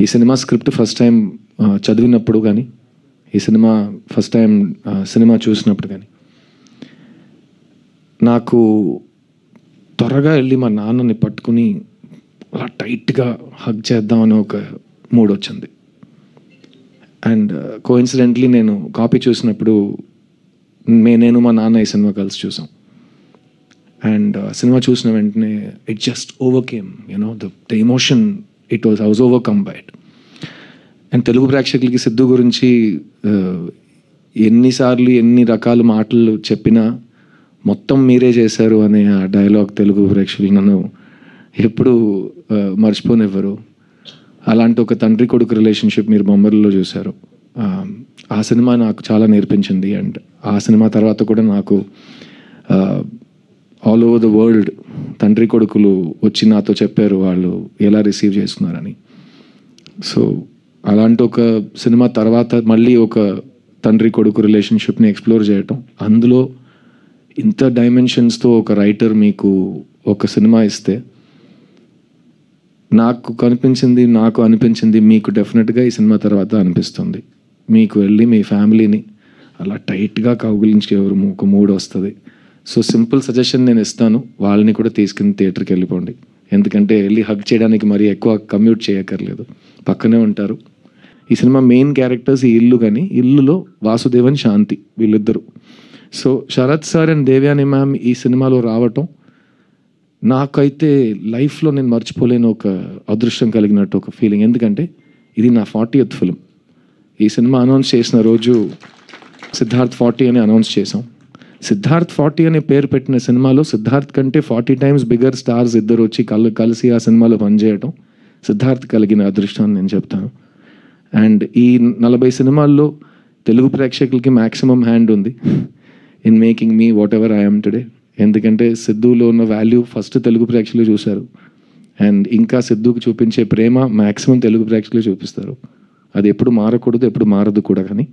ఈ cinema script first time చదివినప్పుడు కానీ, ఈ సినిమా ఫస్ట్ టైం సినిమా చూసినప్పుడు కానీ నాకు త్వరగా వెళ్ళి మా నాన్నని పట్టుకుని అలా టైట్గా హగ్ చేద్దామని ఒక మూడ్ వచ్చింది. అండ్ కోఇన్సిడెంట్లీ నేను కాపీ చూసినప్పుడు నేను మా నాన్న ఈ సినిమా కలిసి చూసాం. అండ్ సినిమా చూసిన వెంటనే it just overcame the emotion. I was overcome by it. And Telugu ప్రేక్షకులకి సిద్ధు గురించి ఎన్నిసార్లు ఎన్ని రకాల మాటలు చెప్పినా మొత్తం మీరే చేశారు అనే ఆ డైలాగ్ తెలుగు ప్రేక్షకులు నన్ను ఎప్పుడు మర్చిపోనివ్వరు. అలాంటి ఒక తండ్రి కొడుకు రిలేషన్షిప్ మీరు బొమ్మరిలో చూశారు. ఆ సినిమా నాకు చాలా నేర్పించింది. అండ్ ఆ సినిమా తర్వాత కూడా నాకు ఆల్ ఓవర్ ద వరల్డ్ తండ్రి కొడుకులు వచ్చి నాతో చెప్పారు వాళ్ళు ఎలా రిసీవ్ చేసుకున్నారని. సో అలాంటి ఒక సినిమా తర్వాత మళ్ళీ ఒక తండ్రి కొడుకు రిలేషన్షిప్ని ఎక్స్ప్లోర్ చేయటం, అందులో ఇంత డైమెన్షన్స్తో ఒక రైటర్ మీకు ఒక సినిమా ఇస్తే నాకు అనిపించింది మీకు డెఫినెట్గా ఈ సినిమా తర్వాత అనిపిస్తుంది. మీకు వెళ్ళి మీ ఫ్యామిలీని అలా టైట్గా కౌగిలించి ఒక మూడ్ వస్తుంది. సో సింపుల్ సజెషన్ నేను ఇస్తాను, వాళ్ళని కూడా తీసుకుని థియేటర్కి వెళ్ళిపోండి. ఎందుకంటే వెళ్ళి హగ్ చేయడానికి మరీ ఎక్కువ కమ్యూట్ చేయక్కర్లేదు, పక్కనే ఉంటారు. ఈ సినిమా మెయిన్ క్యారెక్టర్స్ ఈ ఇల్లు, కానీ ఇల్లులో వాసుదేవన్ శాంతి వీళ్ళిద్దరు. So Sarath sir and Devyani ma'am ఈ సినిమాలో రావటం నాకైతే లైఫ్లో నేను మర్చిపోలేని ఒక అదృష్టం కలిగినట్టు ఒక ఫీలింగ్. ఎందుకంటే ఇది నా 40th ఫిల్మ్. ఈ సినిమా అనౌన్స్ చేసిన రోజు సిద్ధార్థ్ 40 అని అనౌన్స్ చేసాం. సిద్ధార్థ్ 40 అనే పేరు పెట్టిన సినిమాలో సిద్ధార్థ్ కంటే 40 times బిగ్గర్ స్టార్స్ ఇద్దరు వచ్చి కలిసి ఆ సినిమాలో పనిచేయటం సిద్ధార్థ్ కలిగిన అదృష్టం అని నేను చెప్తాను. అండ్ ఈ 40 సినిమాల్లో తెలుగు ప్రేక్షకులకి మ్యాక్సిమం హ్యాండ్ ఉంది in making me what ever I am today. ఎందుకంటే సిద్ధులో ఉన్న వాల్యూ ఫస్ట్ తెలుగు ప్రేక్షకులు చూశారు. అండ్ ఇంకా సిద్ధుకి చూపించే ప్రేమ మ్యాక్సిమం తెలుగు ప్రేక్షకులు చూపిస్తారు. అది ఎప్పుడు మారకూడదు, ఎప్పుడు మారదు కూడా. కానీ